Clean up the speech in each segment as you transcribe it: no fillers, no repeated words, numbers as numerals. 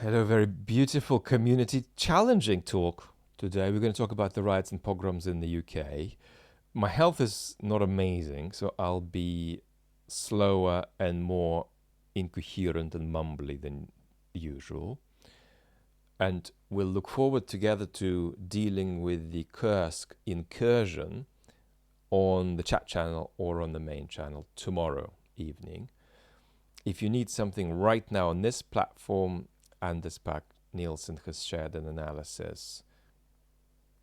Hello, very beautiful community challenging talk. Today we're going to talk about the riots and pogroms in the UK. My health is not amazing, so I'll be slower and more incoherent and mumbly than usual. And we'll look forward together to dealing with the Kursk incursion on the chat channel or on the main channel tomorrow evening. If you need something right now on this platform, Anders Pack Nielsen has shared an analysis.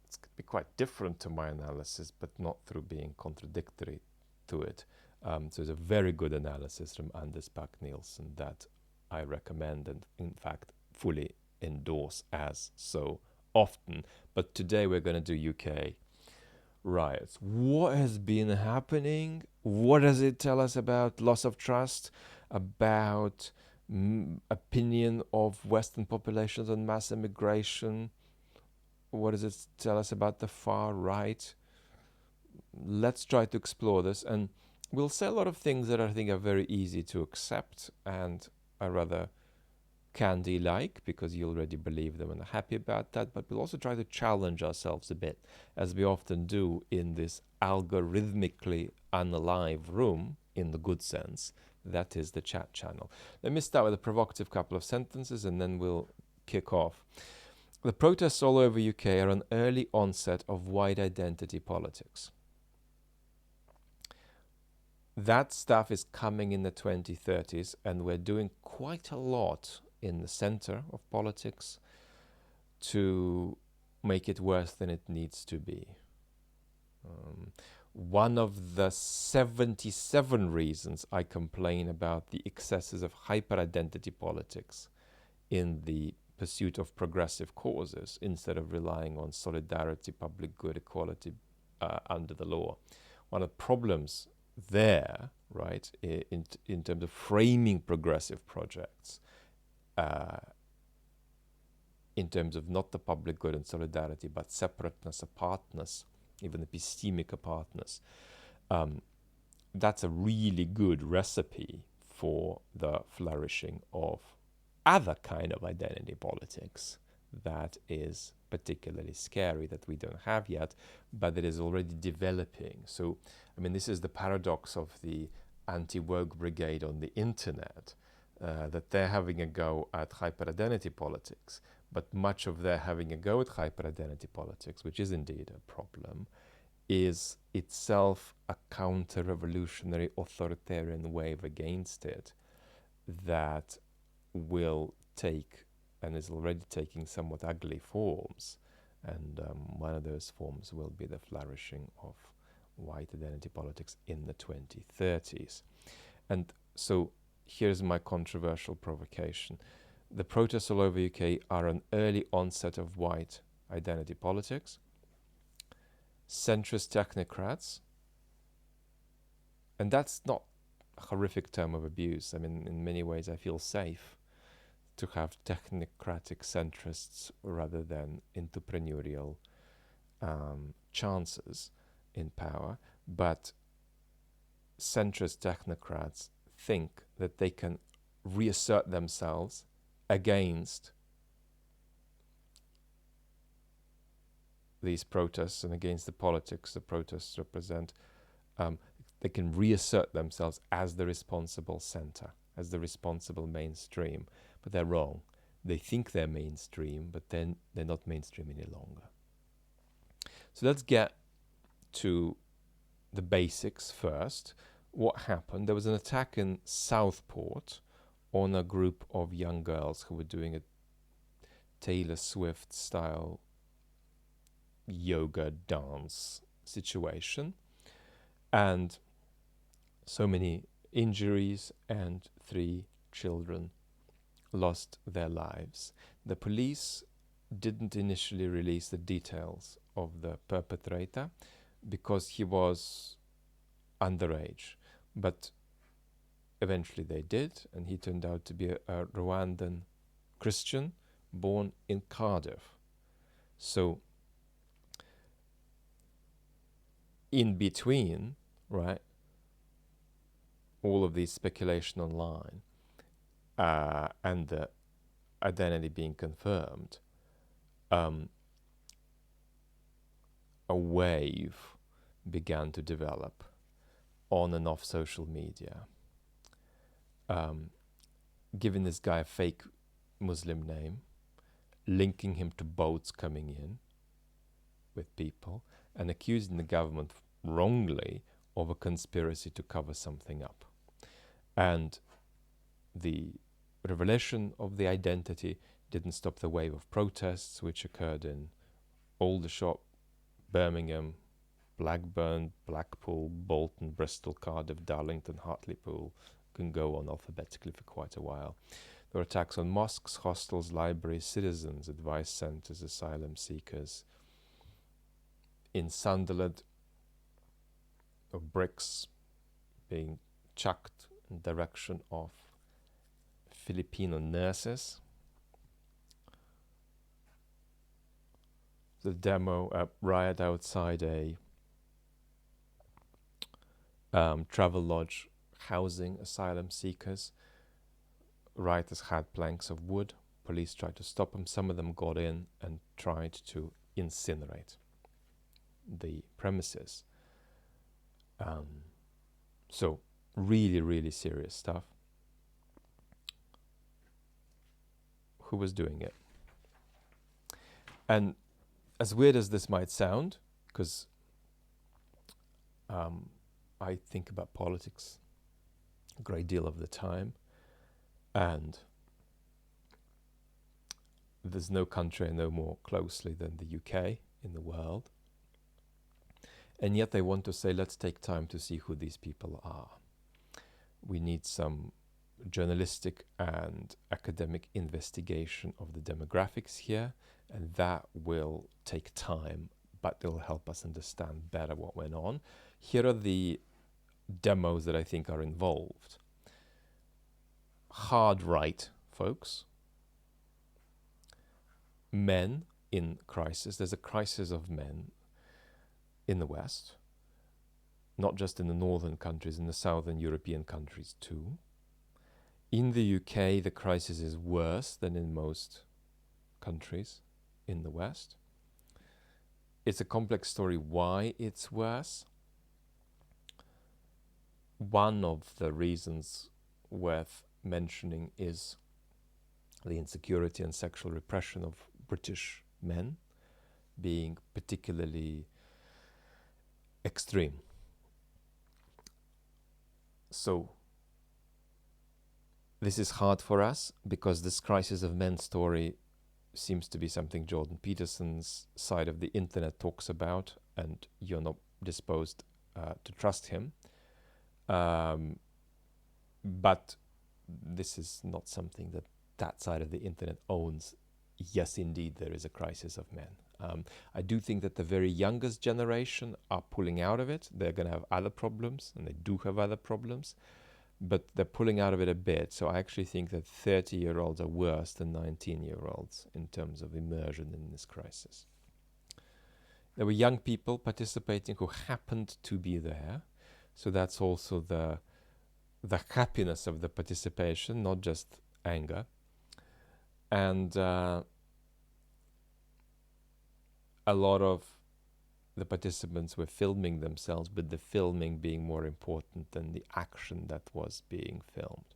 It's going to be quite different to my analysis, but not through being contradictory to it. So it's a very good analysis from Anders Pack Nielsen that I recommend and, in fact, fully endorse as so often. But today we're going to do UK riots. What has been happening? What does it tell us about loss of trust, about opinion of Western populations on mass immigration? What does it tell us about the far right? Let's try to explore this, and we'll say a lot of things that I think are very easy to accept and are rather candy-like because you already believe them and are happy about that, but we'll also try to challenge ourselves a bit, as we often do in this algorithmically unalive room, in the good sense, that is the chat channel. Let me start with a provocative couple of sentences and then we'll kick off. The protests all over UK are an early onset of white identity politics. That stuff is coming in the 2030s, and we're doing quite a lot in the center of politics to make it worse than it needs to be. One of the 77 reasons I complain about the excesses of hyper-identity politics in the pursuit of progressive causes instead of relying on solidarity, public good, equality under the law. One of the problems there, right, in terms of framing progressive projects, in terms of not the public good and solidarity, but separateness, apartness, even epistemic apartness, that's a really good recipe for the flourishing of other kind of identity politics that is particularly scary, that we don't have yet, but that is already developing. So, I mean, this is the paradox of the anti-woke brigade on the internet, that they're having a go at hyper-identity politics, but much of their having a go at hyper-identity politics, which is indeed a problem, is itself a counter-revolutionary authoritarian wave against it that will take, and is already taking, somewhat ugly forms. And one of those forms will be the flourishing of white identity politics in the 2030s. And so here's my controversial provocation. The protests all over UK are an early onset of white identity politics. Centrist technocrats, and that's not a horrific term of abuse. I mean, in many ways I feel safe to have technocratic centrists rather than entrepreneurial chances in power. But centrist technocrats think that they can reassert themselves against these protests and against the politics the protests represent. They can reassert themselves as the responsible center, as the responsible mainstream, but they're wrong. They think they're mainstream, but then they're not mainstream any longer. So let's get to the basics first. What happened? There was an attack in Southport on a group of young girls who were doing a Taylor Swift style yoga dance situation, and so many injuries, and 3 children lost their lives. The police didn't initially release the details of the perpetrator because he was underage, but eventually they did, and he turned out to be a Rwandan Christian born in Cardiff. So in between, right, all of these speculation online and the identity being confirmed, a wave began to develop on and off social media, giving this guy a fake Muslim name, linking him to boats coming in with people, and accusing the government wrongly of a conspiracy to cover something up. And the revelation of the identity didn't stop the wave of protests which occurred in Aldershot, Birmingham, Blackburn, Blackpool, Bolton, Bristol, Cardiff, Darlington, Hartlepool. Can go on alphabetically for quite a while. There were attacks on mosques, hostels, libraries, citizens, advice centres, asylum seekers. In Sunderland, of bricks being chucked in the direction of Filipino nurses. The a riot outside a travel lodge housing asylum seekers. Rioters had planks of wood. Police tried to stop them. Some of them got in and tried to incinerate the premises. So really, really serious stuff. Who was doing it? And as weird as this might sound, because I think about politics a great deal of the time, and there's no country I know more closely than the UK in the world. And yet they want to say, let's take time to see who these people are. We need some journalistic and academic investigation of the demographics here, and that will take time, but it'll help us understand better what went on. Here are the demos that I think are involved. Hard right folks, men in crisis. There's a crisis of men in the West, not just in the northern countries, in the southern European countries too. In the UK, the crisis is worse than in most countries in the West. It's a complex story why it's worse. One of the reasons worth mentioning is the insecurity and sexual repression of British men being particularly extreme. So this is hard for us because this crisis of men story seems to be something Jordan Peterson's side of the internet talks about, and you're not disposed to trust him. But this is not something that side of the internet owns. Yes, indeed, there is a crisis of men. I do think that the very youngest generation are pulling out of it. They're going to have other problems, and they do have other problems, but they're pulling out of it a bit. So I actually think that 30-year-olds are worse than 19-year-olds in terms of immersion in this crisis. There were young people participating who happened to be there. So that's also the happiness of the participation, not just anger. And a lot of the participants were filming themselves, but the filming being more important than the action that was being filmed.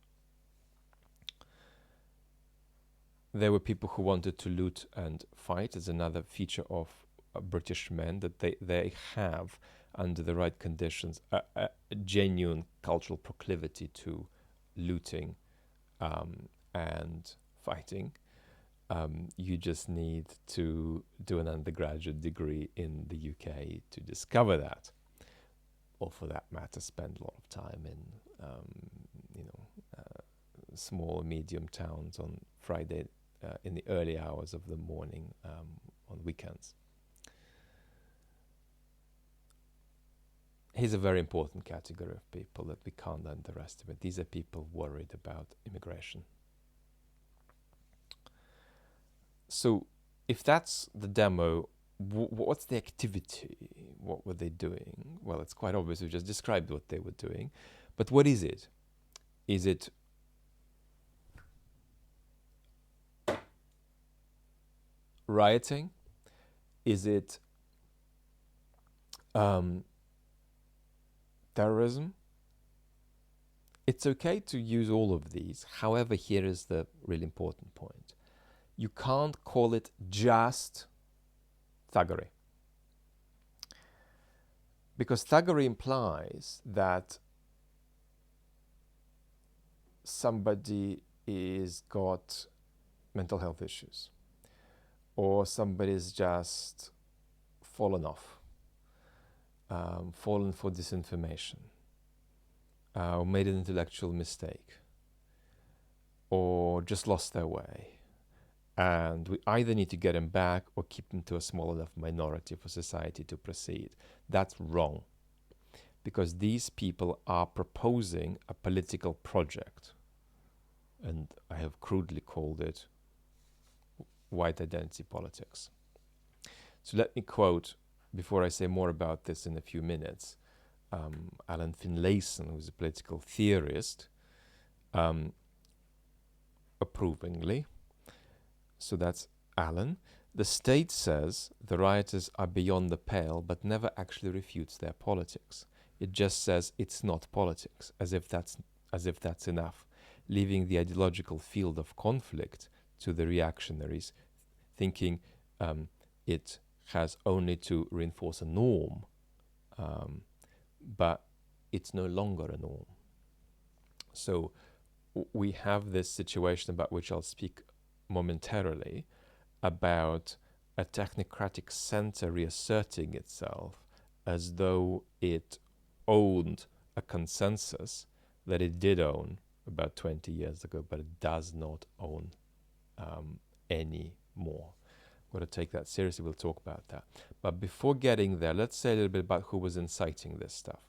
There were people who wanted to loot and fight. It's another feature of British men, that they have, under the right conditions, a genuine cultural proclivity to looting and fighting. You just need to do an undergraduate degree in the UK to discover that, or for that matter, spend a lot of time in small, medium towns on Friday in the early hours of the morning on weekends. Here's a very important category of people that we can't underestimate. These are people worried about immigration. So if that's the demo, what's the activity? What were they doing? Well, it's quite obvious. We just described what they were doing. But what is it? Is it rioting? Is it terrorism? It's okay to use all of these. However, here is the really important point. You can't call it just thuggery. Because thuggery implies that somebody is got mental health issues, or somebody's just fallen off, fallen for disinformation, or made an intellectual mistake, or just lost their way. And we either need to get them back or keep them to a small enough minority for society to proceed. That's wrong, because these people are proposing a political project, and I have crudely called it white identity politics. So let me quote, before I say more about this in a few minutes, Alan Finlayson, who's a political theorist, approvingly. So that's Alan. The state says the rioters are beyond the pale, but never actually refutes their politics. It just says it's not politics, as if that's enough, leaving the ideological field of conflict to the reactionaries, thinking it has only to reinforce a norm, but it's no longer a norm. So we have this situation about which I'll speak momentarily, about a technocratic center reasserting itself as though it owned a consensus that it did own about 20 years ago, but it does not own anymore. We've got to take that seriously. We'll talk about that. But before getting there, let's say a little bit about who was inciting this stuff.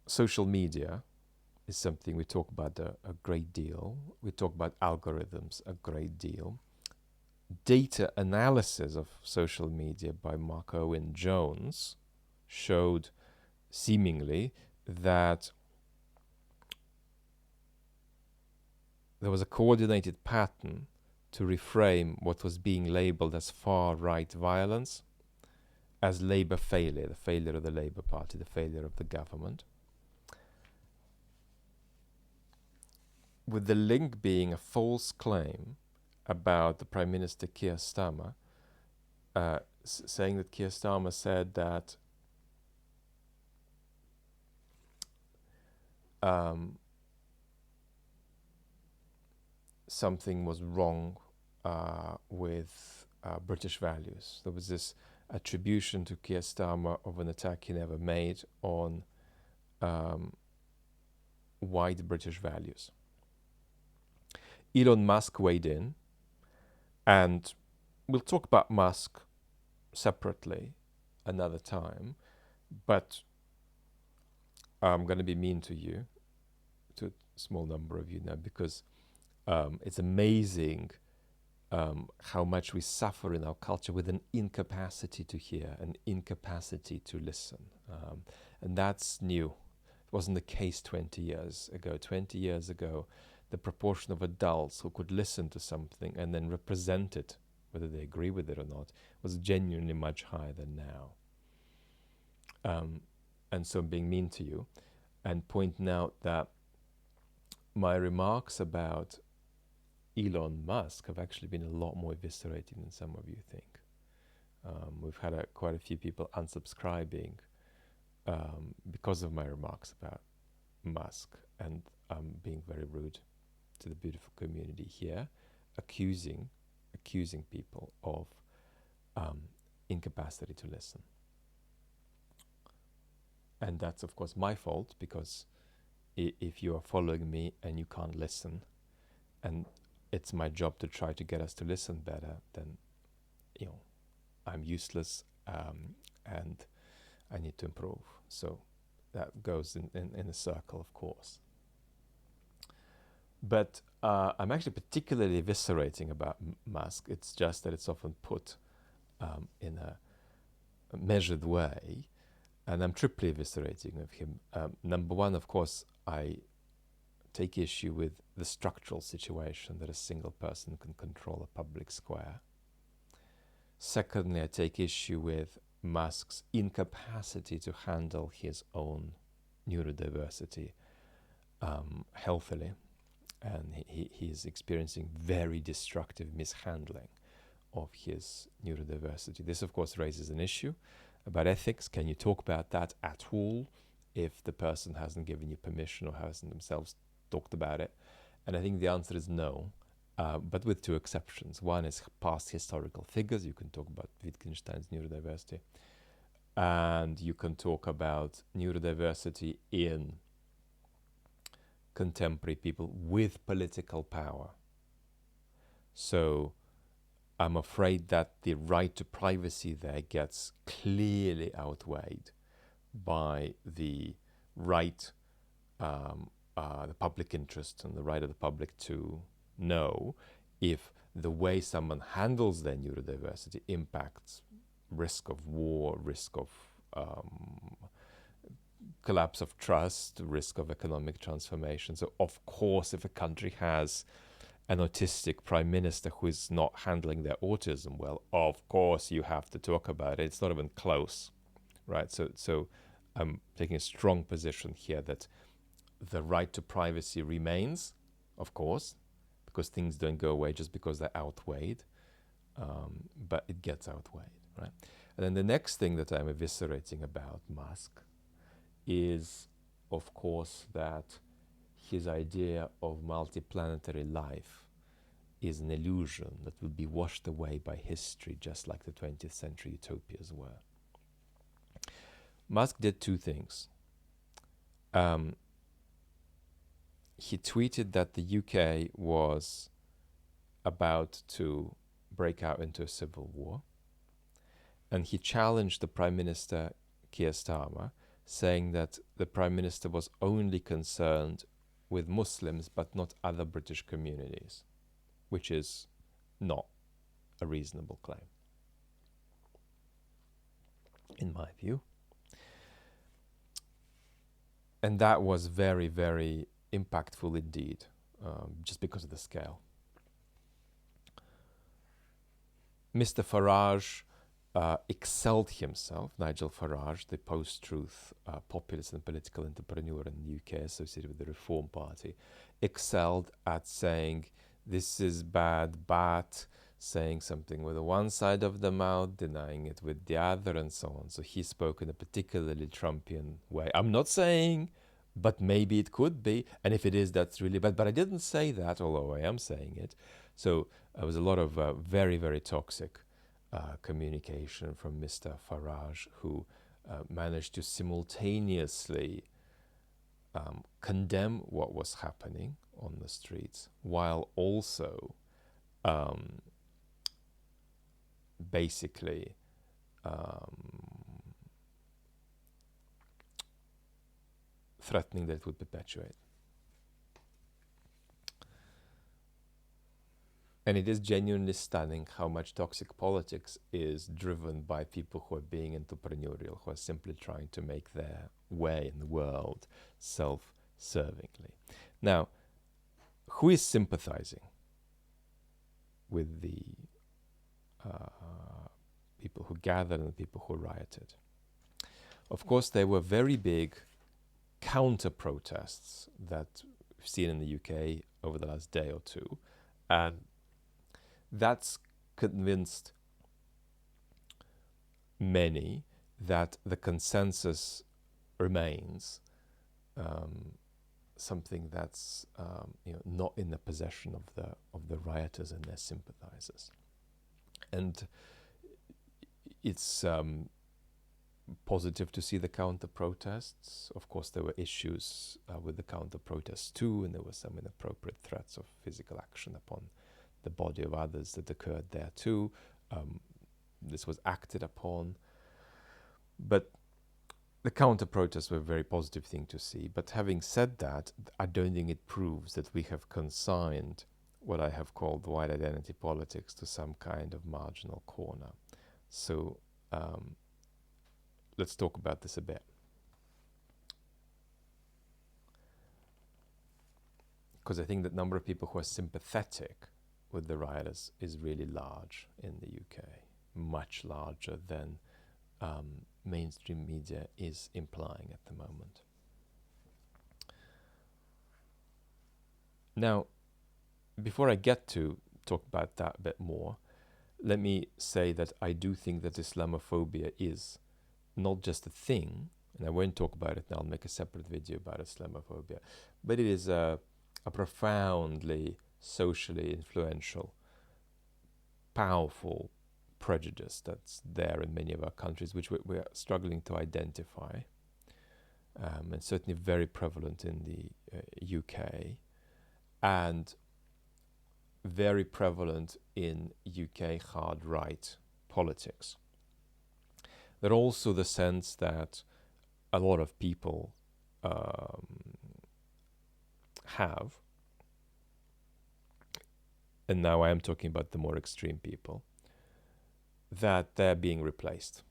Social media is something we talk about a great deal. We talk about algorithms a great deal. Data analysis of social media by Mark Owen Jones showed seemingly that there was a coordinated pattern to reframe what was being labeled as far-right violence as Labour failure, the failure of the Labour Party, the failure of the government, with the link being a false claim about the Prime Minister Keir Starmer, saying that Keir Starmer said that something was wrong with British values. There was this attribution to Keir Starmer of an attack he never made on white British values. Elon Musk weighed in, and we'll talk about Musk separately another time, but I'm going to be mean to you, to a small number of you now, because it's amazing how much we suffer in our culture with an incapacity to hear, an incapacity to listen. And that's new. It wasn't the case 20 years ago. 20 years ago, the proportion of adults who could listen to something and then represent it, whether they agree with it or not, was genuinely much higher than now. And so I'm being mean to you and pointing out that my remarks about Elon Musk have actually been a lot more eviscerating than some of you think. We've had quite a few people unsubscribing because of my remarks about Musk, and being very rude to the beautiful community here, accusing people of incapacity to listen. And that's, of course, my fault, because if you are following me and you can't listen, and it's my job to try to get us to listen better, then, I'm useless, and I need to improve. So that goes in a circle, of course. But I'm actually particularly eviscerating about Musk. It's just that it's often put in a measured way, and I'm triply eviscerating of him. Number one, of course, I take issue with the structural situation that a single person can control a public square. Secondly, I take issue with Musk's incapacity to handle his own neurodiversity healthily, and he is experiencing very destructive mishandling of his neurodiversity. This, of course, raises an issue about ethics. Can you talk about that at all if the person hasn't given you permission or hasn't themselves talked about it? And I think the answer is no, but with two exceptions. One is past historical figures. You can talk about Wittgenstein's neurodiversity, and you can talk about neurodiversity in contemporary people with political power. So I'm afraid that the right to privacy there gets clearly outweighed by the right, the public interest and the right of the public to know if the way someone handles their neurodiversity impacts risk of war, risk of collapse of trust, risk of economic transformation. So of course, if a country has an autistic prime minister who is not handling their autism well, of course you have to talk about it. It's not even close, right? So I'm taking a strong position here that the right to privacy remains, of course, because things don't go away just because they're outweighed, but it gets outweighed, right? And then the next thing that I'm eviscerating about Musk is, of course, that his idea of multiplanetary life is an illusion that will be washed away by history, just like the 20th century utopias were. Musk did two things. He tweeted that the UK was about to break out into a civil war, and he challenged the Prime Minister, Keir Starmer, saying that the Prime Minister was only concerned with Muslims but not other British communities, which is not a reasonable claim, in my view. And that was very, very impactful indeed, just because of the scale. Mr. Farage excelled himself, Nigel Farage, the post-truth populist and political entrepreneur in the UK associated with the Reform Party, excelled at saying this is bad, but saying something with the one side of the mouth, denying it with the other, and so on. So he spoke in a particularly Trumpian way. I'm not saying, but maybe it could be, and if it is, that's really bad. But I didn't say that, although I am saying it. So there was a lot of very, very toxic communication from Mr. Farage, who managed to simultaneously condemn what was happening on the streets, while also basically threatening that it would perpetuate. And it is genuinely stunning how much toxic politics is driven by people who are being entrepreneurial, who are simply trying to make their way in the world self-servingly. Now, who is sympathizing with the people who gathered and the people who rioted? Of course, there were very big counter-protests that we've seen in the UK over the last day or two, and that's convinced many that the consensus remains something that's not in the possession of the rioters and their sympathizers. And it's positive to see the counter-protests. Of course, there were issues with the counter-protests too, and there were some inappropriate threats of physical action upon the body of others that occurred there too. This was acted upon. But the counter-protests were a very positive thing to see. But having said that, I don't think it proves that we have consigned what I have called white identity politics to some kind of marginal corner. So let's talk about this a bit. because I think the number of people who are sympathetic with the rioters is really large in the UK, much larger than mainstream media is implying at the moment. Now, before I get to talk about that a bit more, let me say that I do think that Islamophobia is not just a thing, and I won't talk about it now, I'll make a separate video about Islamophobia, but it is a profoundly socially influential, powerful prejudice that's there in many of our countries, which we're struggling to identify, and certainly very prevalent in the UK, and very prevalent in UK hard right politics. There's also the sense that a lot of people have, and now I am talking about the more extreme people, that they're being replaced.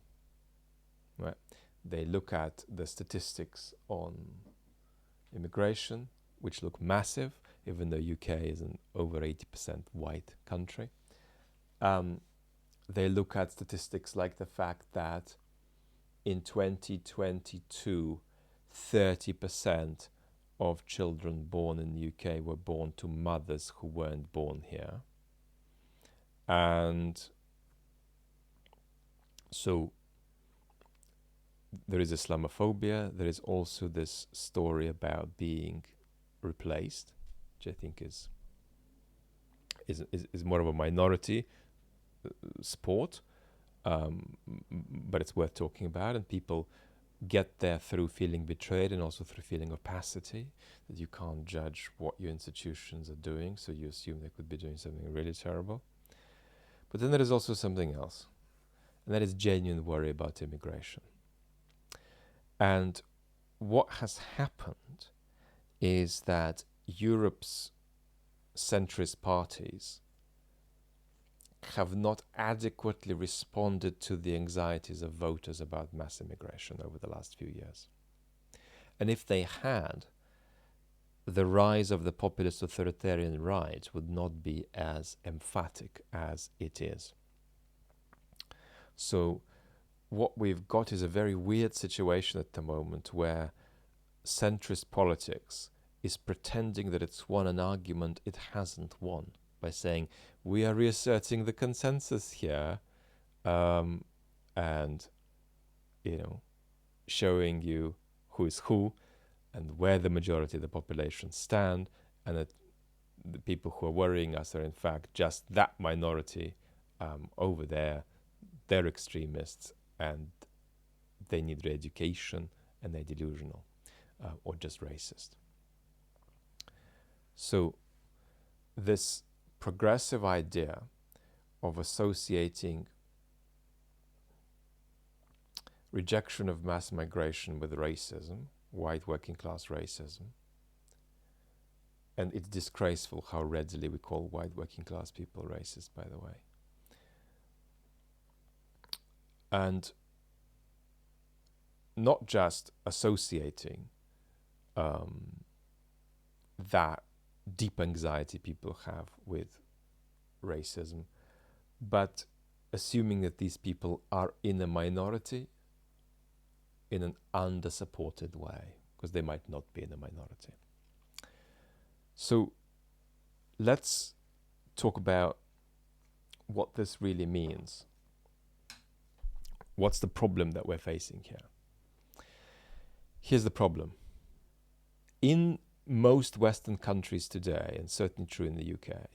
Right? They look at the statistics on immigration, which look massive, even though UK is an over 80% white country. They look at statistics like the fact that in 2022, 30% of children born in the UK were born to mothers who weren't born here. And so there is Islamophobia. There is also this story about being replaced, which I think is more of a minority sport, but it's worth talking about, and people get there through feeling betrayed and also through feeling opacity, that you can't judge what your institutions are doing, so you assume they could be doing something really terrible. But then there is also something else, and that is genuine worry about immigration. And what has happened is that Europe's centrist parties have not adequately responded to the anxieties of voters about mass immigration over the last few years. And if they had, the rise of the populist authoritarian right would not be as emphatic as it is. So what we've got is a very weird situation at the moment where centrist politics is pretending that it's won an argument it hasn't won by saying, we are reasserting the consensus here, and, showing you who is who and where the majority of the population stand, and that the people who are worrying us are in fact just that minority over there. They're extremists and they need re-education and they're delusional or just racist. So this progressive idea of associating rejection of mass migration with racism, white working class racism, and it's disgraceful how readily we call white working class people racist, by the way. And not just associating that deep anxiety people have with racism, but assuming that these people are in a minority in an under-supported way, because they might not be in a minority. So let's talk about what this really means. What's the problem that we're facing here? Here's the problem. In most Western countries today, and certainly true in the UK,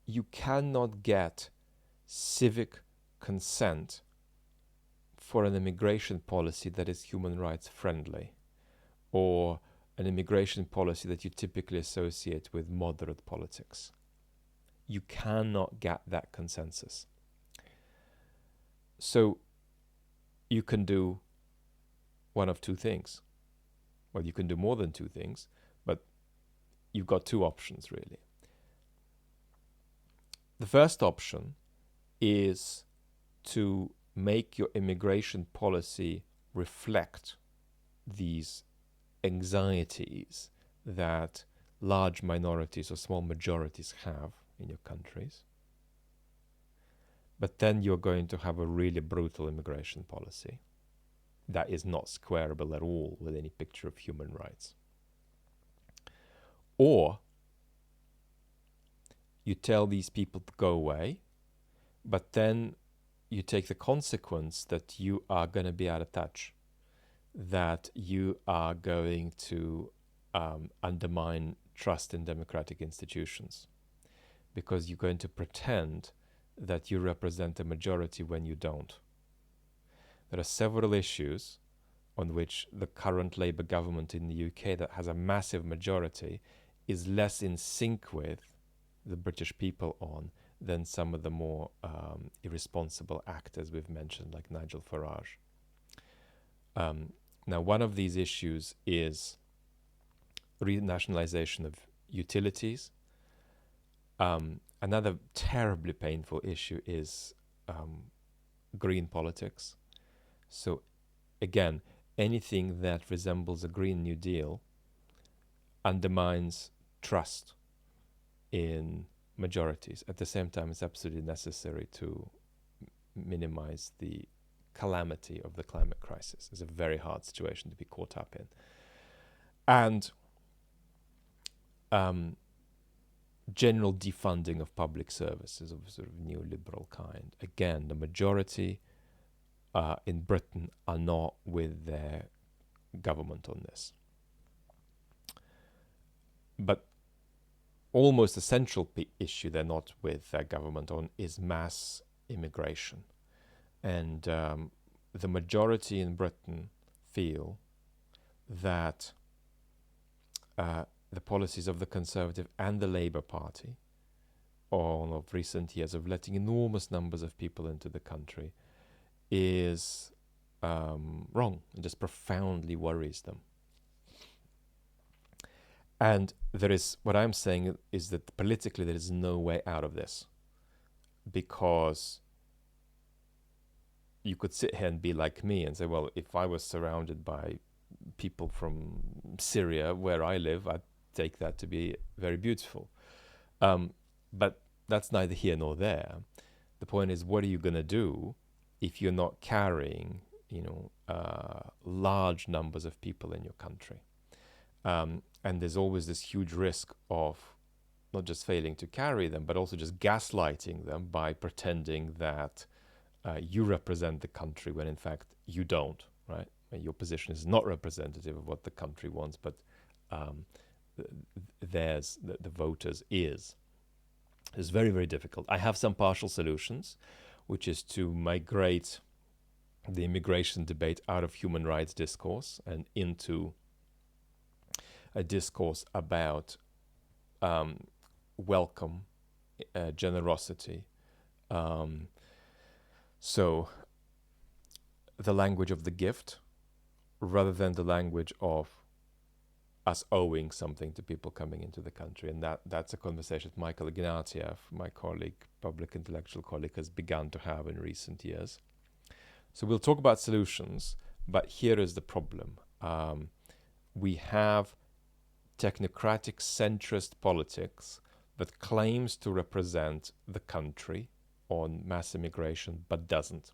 you cannot get civic consent for an immigration policy that is human rights friendly, or an immigration policy that you typically associate with moderate politics. You cannot get that consensus. So you can do one of two things. Well, you can do more than two things, but you've got two options really. The first option is to make your immigration policy reflect these anxieties that large minorities or small majorities have in your countries. But then you're going to have a really brutal immigration policy that is not squareable at all with any picture of human rights. Or you tell these people to go away, but then you take the consequence that you are going to be out of touch, that you are going to undermine trust in democratic institutions, because you're going to pretend that you represent a majority when you don't. There are several issues on which the current Labour government in the UK that has a massive majority is less in sync with the British people on than some of the more irresponsible actors we've mentioned, like Nigel Farage. Now, one of these issues is renationalisation of utilities. Another terribly painful issue is green politics. So, again, anything that resembles a Green New Deal undermines trust in majorities. At the same time, it's absolutely necessary to minimize the calamity of the climate crisis. It's a very hard situation to be caught up in. And general defunding of public services of a sort of neoliberal kind. Again, the majority in Britain are not with their government on this. But almost a central issue they're not with their government on is mass immigration. And the majority in Britain feel that the policies of the Conservative and the Labour Party of recent years of letting enormous numbers of people into the country is wrong and just profoundly worries them. And there is, what I'm saying is that politically there is no way out of this, because you could sit here and be like me and say, well, if I was surrounded by people from Syria where I live, I'd take that to be very beautiful. But that's neither here nor there. The point is, what are you going to do if you're not carrying, large numbers of people in your country? And there's always this huge risk of not just failing to carry them, but also just gaslighting them by pretending that you represent the country when in fact you don't, right? Your position is not representative of what the country wants, but theirs, the voters, is. It's very, very difficult. I have some partial solutions, which is to migrate the immigration debate out of human rights discourse and into a discourse about welcome, generosity. So the language of the gift rather than the language of us owing something to people coming into the country. And that's a conversation that Michael Ignatieff, my colleague, public intellectual colleague, has begun to have in recent years. So we'll talk about solutions, but here is the problem. We have technocratic centrist politics that claims to represent the country on mass immigration, but doesn't.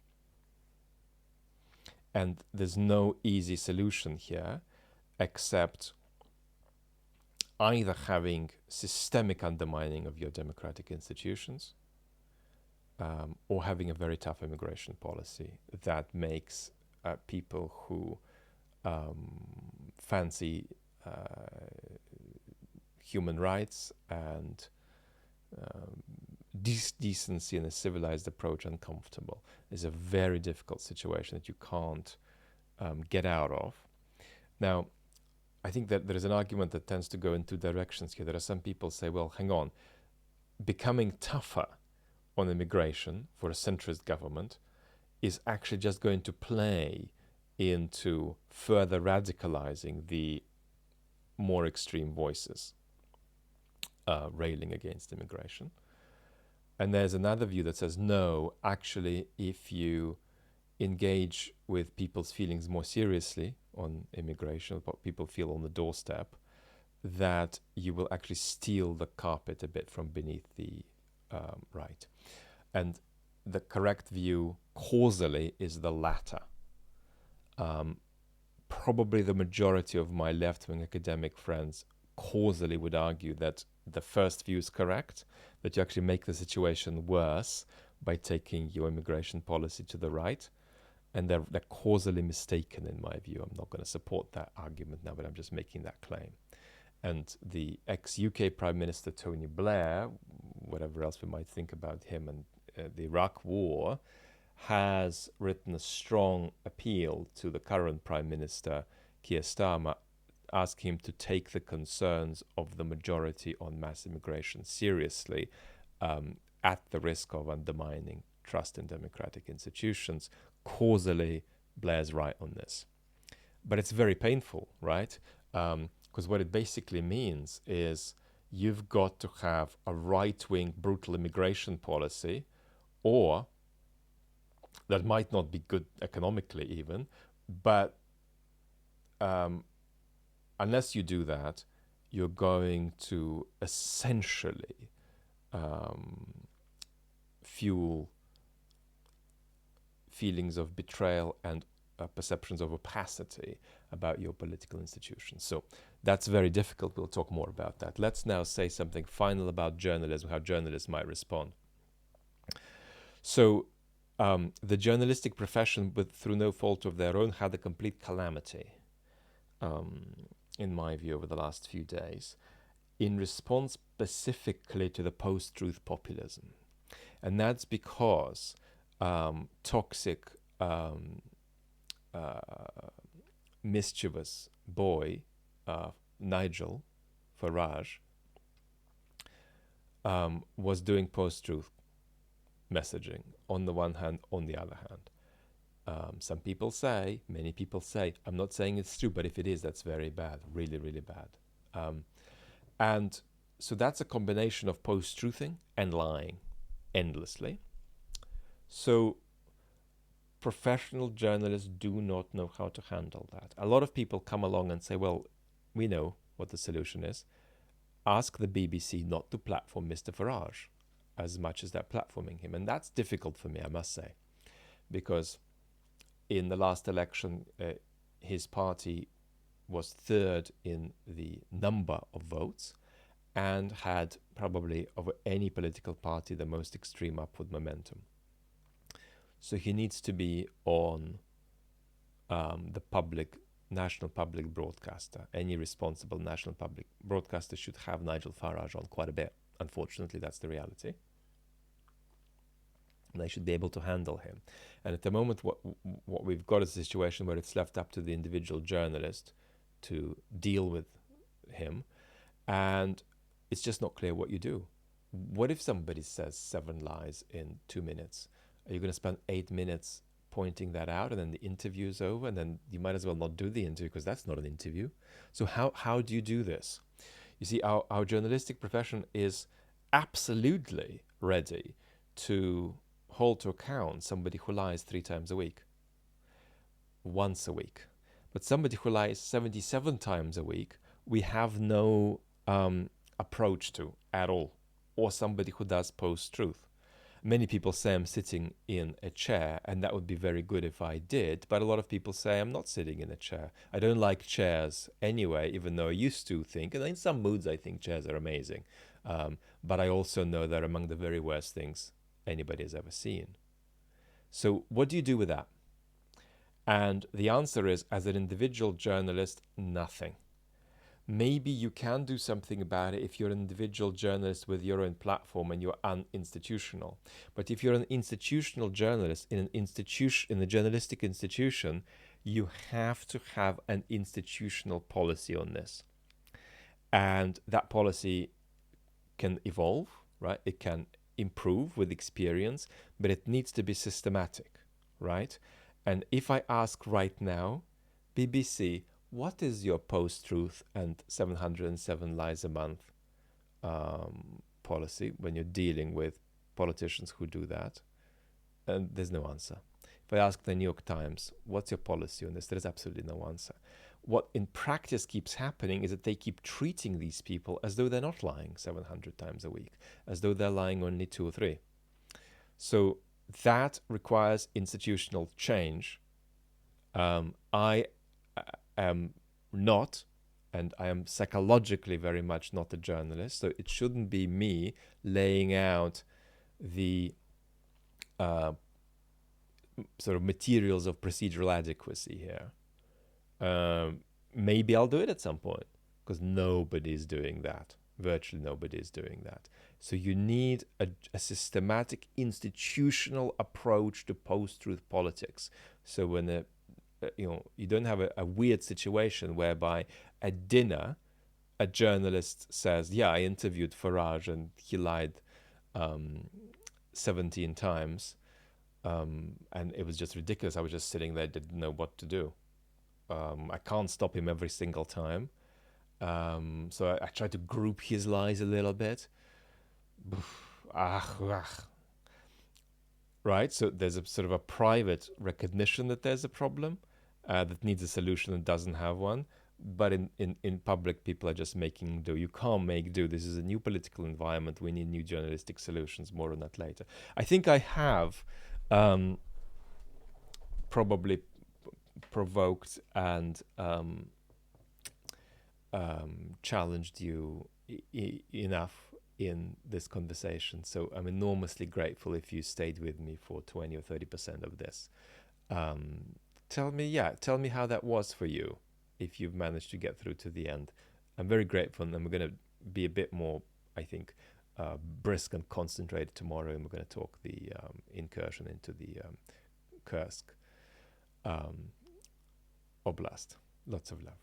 And there's no easy solution here, except either having systemic undermining of your democratic institutions, or having a very tough immigration policy that makes people who fancy human rights and decency and a civilized approach uncomfortable. It's a very difficult situation that you can't get out of. Now, I think that there is an argument that tends to go in two directions here. There are some people say, well, hang on, becoming tougher on immigration for a centrist government is actually just going to play into further radicalizing the more extreme voices railing against immigration. And there's another view that says, no, actually, if you engage with people's feelings more seriously on immigration, what people feel on the doorstep, that you will actually steal the carpet a bit from beneath the right. And the correct view causally is the latter. Probably the majority of my left-wing academic friends causally would argue that the first view is correct, that you actually make the situation worse by taking your immigration policy to the right. And they're causally mistaken in my view. I'm not going to support that argument now, but I'm just making that claim. And the ex-UK Prime Minister Tony Blair, whatever else we might think about him and the Iraq War, has written a strong appeal to the current Prime Minister, Keir Starmer, asking him to take the concerns of the majority on mass immigration seriously, at the risk of undermining trust in democratic institutions. Causally, Blair's right on this. But it's very painful, right? Because what it basically means is you've got to have a right-wing brutal immigration policy, or that might not be good economically even, but unless you do that, you're going to essentially fuel feelings of betrayal and perceptions of opacity about your political institutions. So that's very difficult. We'll talk more about that. Let's now say something final about journalism, how journalists might respond. So the journalistic profession, through no fault of their own, had a complete calamity, in my view, over the last few days, in response specifically to the post-truth populism. And that's because toxic, mischievous boy, Nigel Farage, was doing post-truth messaging on the one hand, on the other hand. Some people say, many people say, I'm not saying it's true, but if it is, that's very bad, really, really bad. And so that's a combination of post-truthing and lying endlessly. So professional journalists do not know how to handle that. A lot of people come along and say, well, we know what the solution is. Ask the BBC not to platform Mr. Farage as much as they're platforming him. And that's difficult for me, I must say, because in the last election, his party was third in the number of votes and had probably, of any political party, the most extreme upward momentum. So he needs to be on the national public broadcaster. Any responsible national public broadcaster should have Nigel Farage on quite a bit. Unfortunately, that's the reality. And they should be able to handle him. And at the moment, what we've got is a situation where it's left up to the individual journalist to deal with him. And it's just not clear what you do. What if somebody says 7 lies in 2 minutes? Are you going to spend 8 minutes pointing that out, and then the interview is over, and then you might as well not do the interview because that's not an interview? So how do you do this? You see, our journalistic profession is absolutely ready to hold to account somebody who lies 3 times a week, once a week. But somebody who lies 77 times a week, we have no approach to at all. Or somebody who does post-truth. Many people say I'm sitting in a chair, and that would be very good if I did. But a lot of people say I'm not sitting in a chair. I don't like chairs anyway, even though I used to think, and in some moods I think chairs are amazing. But I also know they're among the very worst things anybody has ever seen. So what do you do with that? And the answer is, as an individual journalist, nothing. Maybe you can do something about it if you're an individual journalist with your own platform and you're uninstitutional. But if you're an institutional journalist in a journalistic institution, you have to have an institutional policy on this. And that policy can evolve, right? It can improve with experience, but it needs to be systematic, right? And if I ask right now, BBC, what is your post-truth and 707 lies a month policy when you're dealing with politicians who do that? And there's no answer. If I ask the New York Times, what's your policy on this? There is absolutely no answer. What in practice keeps happening is that they keep treating these people as though they're not lying 700 times a week, as though they're lying only 2 or 3. So that requires institutional change. I am not, and I am psychologically very much not a journalist, so it shouldn't be me laying out the sort of materials of procedural adequacy here. Maybe I'll do it at some point, because nobody's doing that. Virtually nobody is doing that. So you need a systematic institutional approach to post-truth politics. So when you don't have a weird situation whereby at dinner a journalist says, yeah, I interviewed Farage and he lied 17 times, and it was just ridiculous. I was just sitting there, didn't know what to do. I can't stop him every single time. So I try to group his lies a little bit. Right? So there's a sort of a private recognition that there's a problem that needs a solution and doesn't have one. But in public, people are just making do. You can't make do. This is a new political environment. We need new journalistic solutions. More on that later. I think I have probably provoked and challenged you enough in this conversation. So I'm enormously grateful if you stayed with me for 20 or 30% of this. Tell me how that was for you, if you've managed to get through to the end. I'm very grateful, and we're going to be a bit more, I think, brisk and concentrated tomorrow, and we're going to talk the incursion into the Kursk Oblast. Lots of love.